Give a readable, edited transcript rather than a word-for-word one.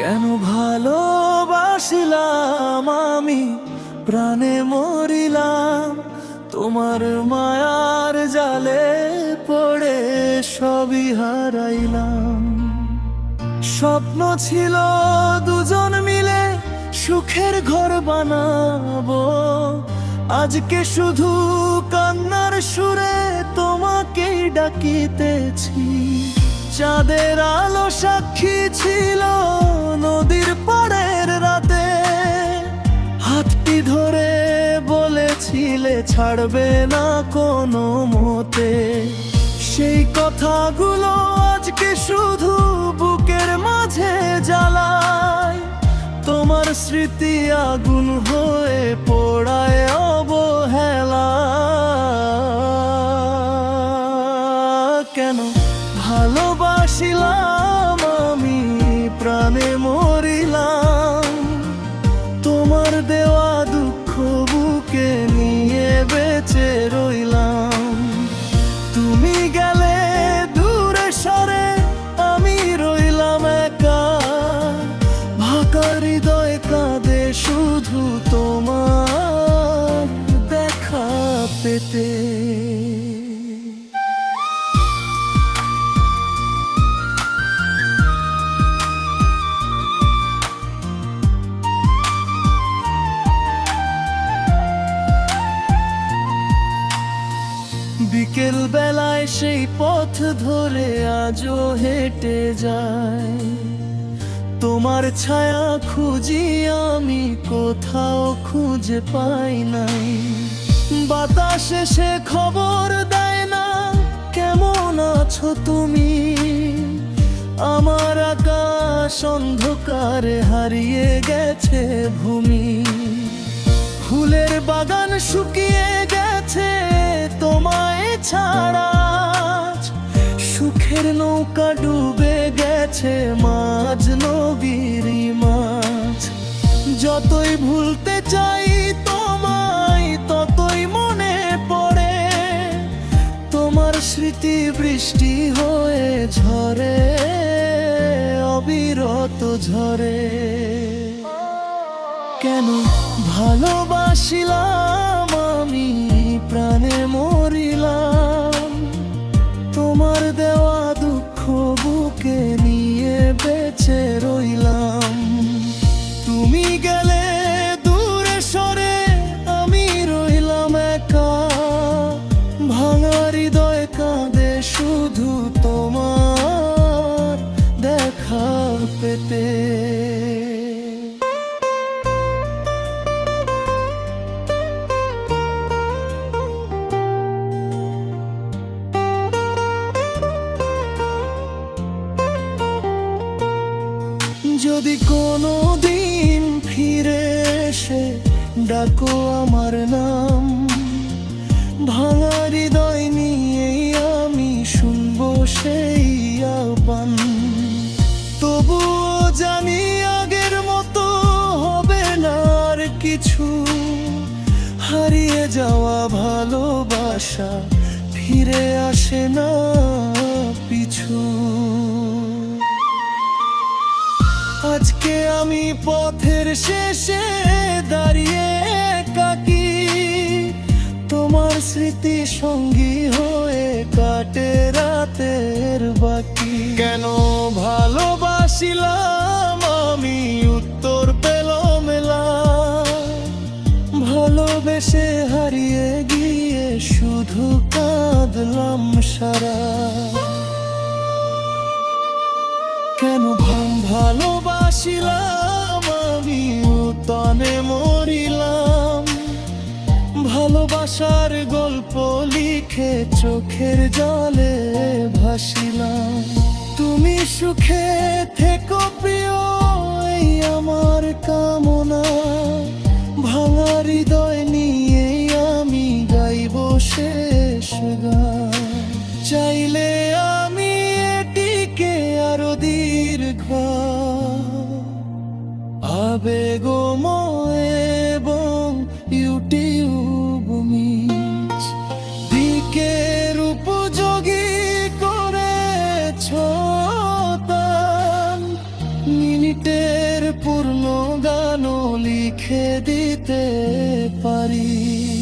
কেন ভালোবাসিলাম আমি, প্রাণে মরিলাম তোমার মায়ার জালে পড়ে সবই হারাইলাম। স্বপ্ন ছিল দুজন মিলে সুখের ঘর বানাবো, আজকে শুধু কান্নার সুরে তোমাকেই ডাকিতেছি। চাঁদের আলো সাক্ষী ছিল নদীর পাড়ের রাতে, হাতটি ধরে বলেছিলে ছাড়বে না কোনো মতে। সেই কথাগুলো আজকে শুধু বুকের মাঝে জ্বালায়, তোমার স্মৃতি আগুন হয়ে পোড়ায় অবহেলা। কেন ভালোবাসিলাম আমি, প্রাণে মরিলাম তোমার দেওয়া দুঃখ বুকে নিয়ে বেঁচে রইলাম। তুমি গেলে দূরে সরে, আমি রইলাম একা, ভাঙা হৃদয় কাঁদে শুধু তোমার দেখা পেতে। বিকেল বেলায় সেই পথ ধরে আজও হেঁটে যায়, তোমার ছায়া খুঁজি আমি কোথাও খুঁজে পাই নাই। বাতাস এসে খবর দেয় না কেমন আছো তুমি, আমার আকাশ অন্ধকারে হারিয়ে গেছে ভূমি। ফুলের বাগান শুকিয়ে গেছে তোমায় ছাড়া, সুখের নৌকা ডুবে গেছে মাঝ নদীর মাছ। যতই ভুলতে চাই তোমায় ততই মনে পড়ে, তোমার স্মৃতি বৃষ্টি হয়ে ঝরে অবিরত ঝরে। কেন ভালোবাসিলাম আমি, প্রাণে মরিলাম তোমার দেওয়া দুঃখ বুকে নিয়ে বেঁচে রইলাম। তুমি গেলে দূরে সরে, আমি রইলাম একা, ভাঙা হৃদয় কাঁদে শুধু তোমার দেখা পেতে। যদি কোনো দিন ফিরে এসে ডাকো আমার নাম, ভাঙা হৃদয় নিয়েই আমি শুনবো সেই আহ্বান। তবুও জানি আগের মতো হবে না আর কিছু, হারিয়ে যাওয়া ভালোবাসা ফিরে আসে না পিছু। আজকে আমি পথের শেষে দাঁড়িয়ে একাকী, তোমার স্মৃতি সঙ্গী হয়ে কাটে রাতের বাকি। কেন ভালোবাসিলাম আমি, উত্তর পেল মেলা, ভালোবেসে হারিয়ে গিয়ে শুধু কাঁদলাম সারা। কেন ভালোবাসিলাম আমি, উতনে মরিলাম ভালোবাসার গল্প লিখে চোখের জলে ভাসিলাম। তুমি সুখে থেকো প্রিয়, এই আমার কামনা, ভাঙা হৃদয় নিয়ে আমি গাইব শেষ গান। চাইলে আমি এটিকে আরো দীর্ঘ আবেগময় এবং ইউটিউব মিক্স দিকের উপযোগী করেছ তান। মিনিটে লিখে দিতে পারি।